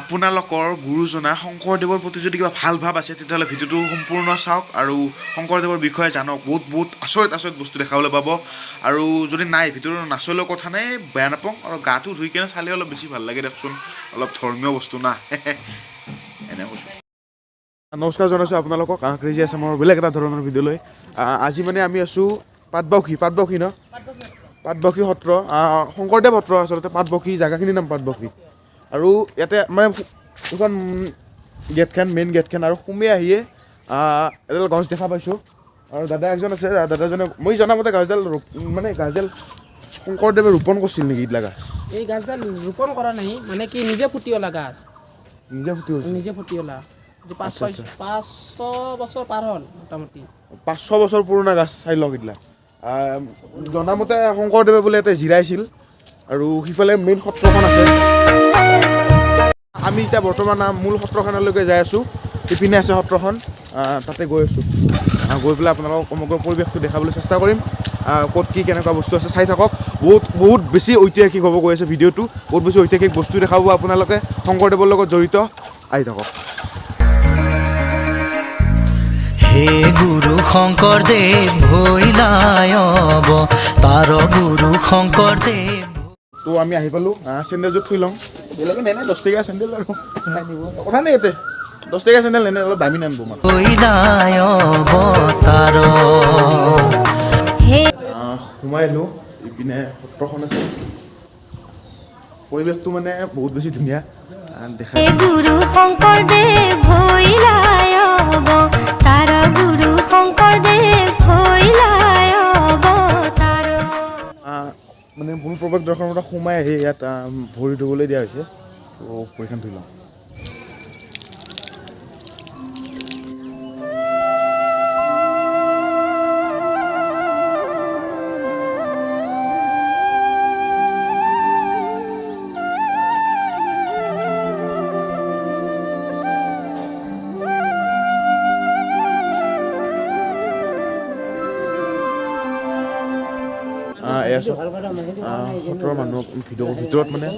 আপোনালোকৰ গুৰুজনা শংকৰদেৱৰ প্ৰতি যদি কিবা ভাল ভাৱ আছে তেতিয়াহ'লে ভিডিঅ'টো সম্পূৰ্ণ চাওক আৰু শংকৰদেৱৰ বিষয়ে জানক। বহুত আচৰিত বস্তু দেখাবলৈ পাব। আৰু যদি নাই ভিডিঅ'টো নাচলেও কথা নাই, বেয়া নাপাওঁ। আৰু গাটো ধুই কিনে চালে অলপ বেছি ভাল লাগে দিয়কচোন, অলপ ধৰ্মীয় বস্তু না। এনে কৈছোঁ। নমস্কাৰ জনাইছোঁ আপোনালোকক ক্ৰেজি আছামৰ বেলেগ এটা ধৰণৰ ভিডিঅ'লৈ। আজি মানে আমি আছোঁ পাটবাউসী ন? পাটবাউসী সত্ৰ, শংকৰদেৱ সত্ৰ আচলতে। পাটবাউসী জেগাখিনিৰ নাম পাটবাউসী। আৰু ইয়াতে মানে এইখন গেটখন, মেইন গেটখন, আৰু সোমাই আহিয়ে এডাল গছ দেখা পাইছোঁ। আৰু দাদা এজন আছে, দাদাজনে মই জনামতে গাছডাল শংকৰদেৱে ৰোপণ কৰিছিল নেকি এইবিলাক গাছ? এই গাছডাল ৰোপণ কৰা নাই, মানে কি নিজে ফুটি অলা গাছ। নিজে ফুটি অলা 500 বছৰ পাৰ হ'ল মোটামুটি। 500 বছৰ পুৰণা গাছ চাই লওক এইবিলাক। জনামতে শংকৰদেৱে বোলে ইয়াতে জিৰাইছিল। আৰু সিফালে মেইন সত্ৰখন আছে। আমি এতিয়া বৰ্তমান মূল সত্ৰখনলৈকে যাই আছোঁ। ইপিনে আছে সত্ৰখন, তাতে গৈ আছোঁ। গৈ পেলাই আপোনালোকক সমগ্ৰ পৰিৱেশটো দেখাবলৈ চেষ্টা কৰিম। ক'ত কি কেনেকুৱা বস্তু আছে চাই থাকক। বহুত বেছি ঐতিহাসিক হ'ব গৈ আছে ভিডিঅ'টো। বহুত বেছি ঐতিহাসিক বস্তু দেখাব আপোনালোকে শংকৰদেৱৰ লগত জড়িত। আহি থাকক। হে গুৰু শংকৰদেৱ ভৈলায়ব তাৰ গুৰু শংকৰদেৱ। তো আমি আহি পালোঁ। চেণ্ডেলযোৰ থৈ লওঁ। বেলেগে নেনে 10 টকীয়া চেণ্ডেল আৰু কথা নাই ইয়াতে। 10 টকীয়া চেণ্ডেল নেনে, অলপ দামী নানিব মানে। সোমাই আহিলোঁ। ইপিনে সত্ৰখন আছে। পৰিৱেশটো মানে বহুত বেছি ধুনীয়া দেখা। গুৰু শংকৰদেৱ ভৈলায়ব তাৰ গুৰু শংকৰদেৱ ভৈলায়ব তাৰ। মানে মূল প্ৰৱেশ দৰ্শনৰ সোমাই আহি ইয়াত ভৰি ধুবলৈ দিয়া হৈছে। তো ভৰিখন ধুই লওঁ। সত্ৰৰ মানুহক ভিতৰত মানে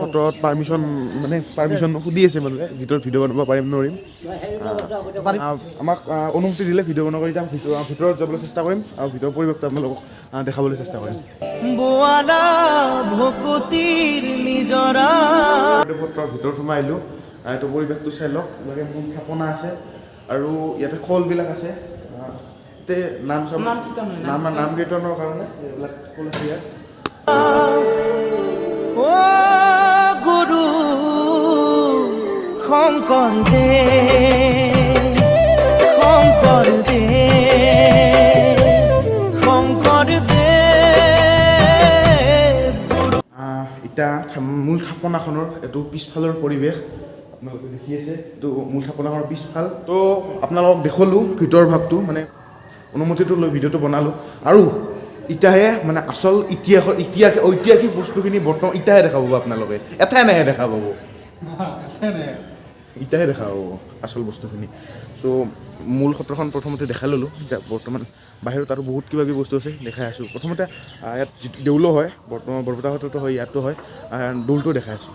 সত্ৰত পাৰ্মিশ্যন সুধি আছে মানুহে, ভিতৰত ভিডিঅ' বনাব পাৰিম নোৱাৰিম। আমাক অনুমতি দিলে ভিডিঅ' বনাব যাম। ভিতৰত যাবলৈ চেষ্টা কৰিম আৰু ভিতৰৰ পৰিৱেশটো আপোনালোকক দেখাবলৈ চেষ্টা কৰিম। সত্ৰৰ ভিতৰত সোমাই আহিলোঁ। এইটো পৰিৱেশটো চাই লওক। ইয়াতে মূল থাপনা আছে আৰু ইয়াতে খোলবিলাক আছে। নাম কীৰ্তনৰ কাৰণে এইবিলাক খোল আছে ইয়াত। গুৰু শংকৰদেৱ এতিয়া মূল থাপনাখনৰ এইটো পিছফালৰ পৰিৱেশ আপোনালোকে দেখি আছে। এইটো মূল থাপনাখনৰ পিছফাল। তো আপোনালোকক দেখুৱালোঁ ভিতৰৰ ভাগটো, মানে অনুমতিটো লৈ ভিডিঅ'টো বনালোঁ। আৰু ইতিয়াহে মানে আচল ঐতিহাসিক বস্তুখিনি বৰ্তমান ইতিয়াহে দেখা পাব আপোনালোকে। এঠাই নাহে দেখা পাব, ইতিয়াহে দেখা পাব আচল বস্তুখিনি। চ' মূল সত্ৰখন প্ৰথমতে দেখাই ল'লোঁ। এতিয়া বৰ্তমান বাহিৰত আৰু বহুত কিবা কিবি বস্তু আছে দেখাই আছোঁ। প্ৰথমতে ইয়াত যিটো দেউলো হয়, বৰ্তমান বৰপেটা সত্ৰতো হয়, ইয়াতো হয়, দৌলটো দেখাই আছোঁ।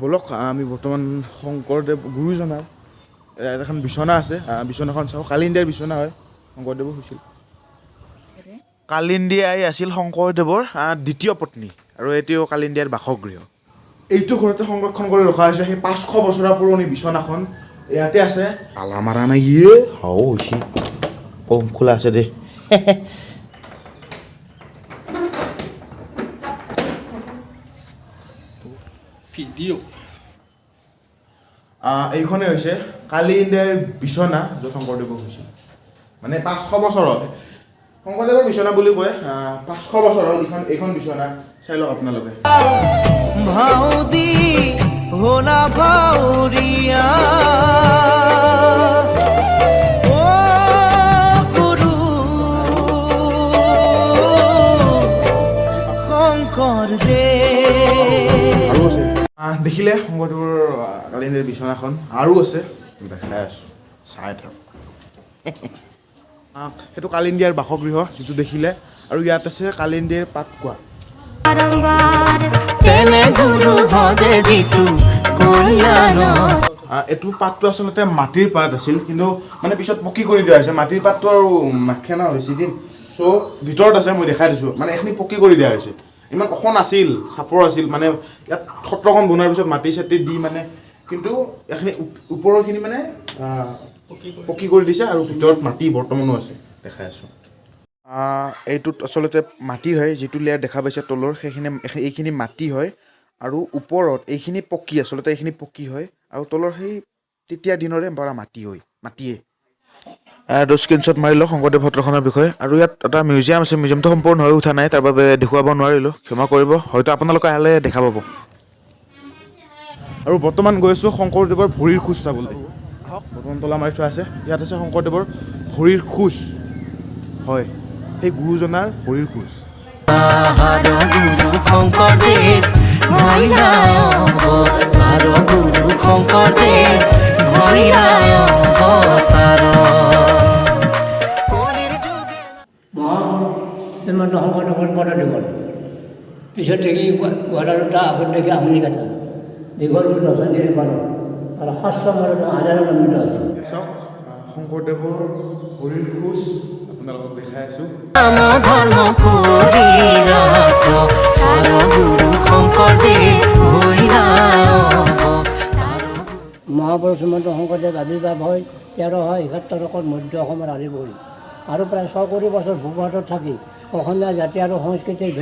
বলক আমি বৰ্তমান শংকৰদেৱ গুৰুজনাৰ এখন বিচনা আছে, বিচনাখন চাওঁ। কালিন্দিয়াৰ বিচনা হয়, শংকৰদেৱৰ হৈছিল। কালিন্দিয়াই আছিল শংকৰদেৱৰ দ্বিতীয় পত্নী আৰু এতিয়াও কালিন্দিয়াৰ বাসগৃহ। এইটো ঘৰতে সংৰক্ষণ কৰি ৰখা হৈছে সেই 500 বছৰৰ পুৰণি বিচনাখন। ইয়াতে আছে। তালা মাৰা নাই হৈছে। খোলা আছে দেই। এইখনে হৈছে কালিন্দিয়াৰ বিচনা, য'ত শংকৰদেৱ হৈছিল। মানে 500 বছৰ হ'ল শংকৰদেৱৰ বিচনা বুলি কয়। 500 বছৰ হ'ল এইখন বিচনা। চাই লওক আপোনালোকে। দেখিলে শংকৰদেৱৰ কালিন্দীৰ বিচনাখন আৰু আছে দেখাই আছোঁ চাই থাকক সেইটো কালিন্দীৰ বাসগৃহ যিটো দেখিলে আৰু ইয়াত আছে কালিন্দীৰ পাতকোৱা তেনে গুৰু ভজে যিটো কল্যাণ এইটো পাতটো আচলতে মাটিৰ পাত আছিল কিন্তু মানে পিছত পকী কৰি দিয়া হৈছে মাটিৰ পাতটো আৰু মাখেনা হৈছে দিন চ' ভিতৰত আছে মই দেখাই দিছোঁ মানে এইখিনি পকী কৰি দিয়া হৈছে ইমান অসন আছিল চাপৰ আছিল মানে ইয়াত সত্ৰখন বনোৱাৰ পিছত মাটি চাটি দি মানে কিন্তু এইখিনি ওপৰৰখিনি মানে পকী কৰি দিছে আৰু ভিতৰত মাটি বৰ্তমানো আছে দেখাই আছোঁ এইটোত আচলতে মাটিৰ হয় যিটো লেয়াৰ দেখা পাইছে তলৰ সেইখিনি এইখিনি মাটি হয় আৰু ওপৰত এইখিনি পকী আচলতে এইখিনি পকী হয় আৰু তলৰ সেই তেতিয়া দিনৰে পৰা মাটি হয় মাটিয়ে এইটো স্ক্ৰীনশ্বট মাৰি লওক শংকৰদেৱ সত্ৰখনৰ বিষয়ে আৰু ইয়াত এটা মিউজিয়াম আছে মিউজিয়ামটো সম্পূৰ্ণ হৈ উঠা নাই তাৰ বাবে দেখুৱাব নোৱাৰিলোঁ ক্ষমা কৰিব হয়তো আপোনালোকে আহিলে দেখা পাব আৰু বৰ্তমান গৈ আছোঁ শংকৰদেৱৰ ভৰিৰ খোজ চাবলৈ আহক বৰ্তমান তলা মাৰি থোৱা আছে ইয়াত আছে শংকৰদেৱৰ ভৰিৰ খোজ হয় সেই গুৰুজনাৰ ভৰিৰ খোজ তাহাৰ গুৰু শঙ্কৰদেব ভৈৰায় অবতাৰ গুৰু শঙ্কৰদেব ভৈৰায় অবতাৰ মহাপুৰুষ শংকৰদেৱৰ পদদীপন পিছত দেখি গোৱালপাৰা আগত দেখি আমেৰিকাত দীঘল দশমীৰ পাৰ আৰু শাস্ত্ৰৰ হাজাৰো নিৰ্মিত আছে চাওক শংকৰদেৱৰ ভৰিৰ খোজ আপোনালোকক দেখাই আছোঁ নাম ধৰ্ম পৰিৰাত সাৰ গুৰু শঙ্কৰদেৱ ভৈৰায় অবতাৰ মহাপুৰুষ শ্ৰীমন্ত শংকৰদেৱ আৱিৰ্ভাৱ হয় 1371 মধ্য অসমৰ আলিপুৰ আৰু প্ৰায় 6 কোটি বছৰ ভূভাৰতত থাকি অসমীয়া জাতি আৰু সংস্কৃতিৰ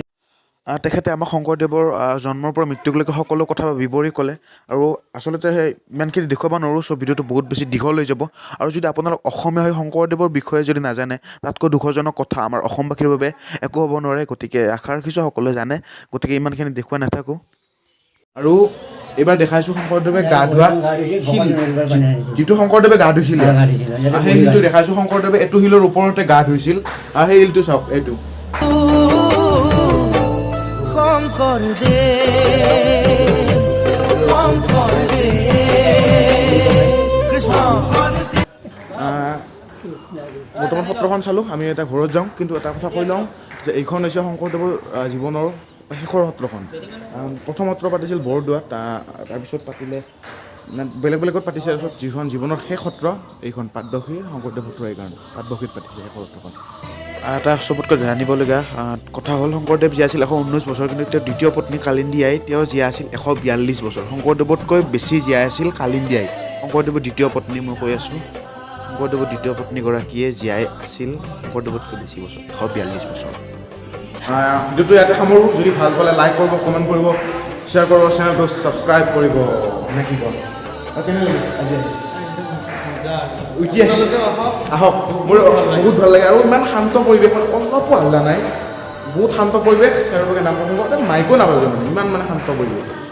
তেখেতে আমাক শংকৰদেৱৰ জন্মৰ পৰা মৃত্যুলৈকে সকলো কথা বিৱৰি ক'লে আৰু আচলতে ইমানখিনি দেখুৱাব নোৱাৰোঁ চ' ভিডিঅ'টো বহুত বেছি দীঘল হৈ যাব আৰু যদি আপোনালোক অসমীয়া হৈ শংকৰদেৱৰ বিষয়ে যদি নাজানে তাতকৈ দুখজনক কথা আমাৰ অসমবাসীৰ বাবে একো হ'ব নোৱাৰে গতিকে আশা ৰাখিছোঁ সকলোৱে জানে গতিকে ইমানখিনি দেখুৱাই নাথাকোঁ আৰু এইবাৰ দেখাইছোঁ শংকৰদেৱে গা ধোৱা শিল যিটো শংকৰদেৱে গা ধুইছিলে সেই শিলটো দেখাইছোঁ শংকৰদেৱে এইটো শিলৰ ওপৰতে গা ধুইছিল সেই শিলটো চাওক এইটো বৰ্তমান সত্ৰখন চালোঁ আমি এটা ঘৰত যাওঁ কিন্তু এটা কথা কৈ লওঁ যে এইখন হৈছে শংকৰদেৱৰ জীৱনৰ শেষৰ সত্ৰখন প্ৰথম সত্ৰ পাতিছিল বৰদোৱাত তাৰপিছত পাতিলে বেলেগ বেলেগত পাতিছে তাৰপিছত যিখন জীৱনৰ শেষ সত্ৰ এইখন পাটবাউসীৰ শংকৰদেৱ সত্ৰ এইকাৰণে পাটবাউসীত পাতিছে শেষৰ সত্ৰখন এটা চবতকৈ জানিবলগীয়া কথা হ'ল শংকৰদেৱ জীয়া আছিল 119 বছৰ কিন্তু তেওঁৰ দ্বিতীয় পত্নী কালিন্দী আই তেওঁ জীয়া আছিল 142 বছৰ শংকৰদেৱতকৈ বেছি জীয়াই আছিল কালিন্দী আই শংকৰদেৱৰ দ্বিতীয় পত্নী মই কৈ আছোঁ শংকৰদেৱৰ দ্বিতীয় পত্নীগৰাকীয়ে জীয়াই আছিল শংকৰদেৱতকৈ বেছি বছৰ 142 বছৰ ভিডিঅ'টো ইয়াতে সামৰোঁ যদি ভাল পালে লাইক কৰিব কমেণ্ট কৰিব শ্বেয়াৰ কৰিব চেনেলটো ছাবস্ক্ৰাইব কৰিব নে কি কয় এতিয়া আহক মোৰ বহুত ভাল লাগে আৰু ইমান শান্ত পৰিৱেশ মানে অলপো হাল্লা নাই বহুত শান্ত পৰিৱেশ শ্বেয়াৰ নাম মাইকো নাপালোঁ মানে ইমান মানে শান্ত পৰিৱেশ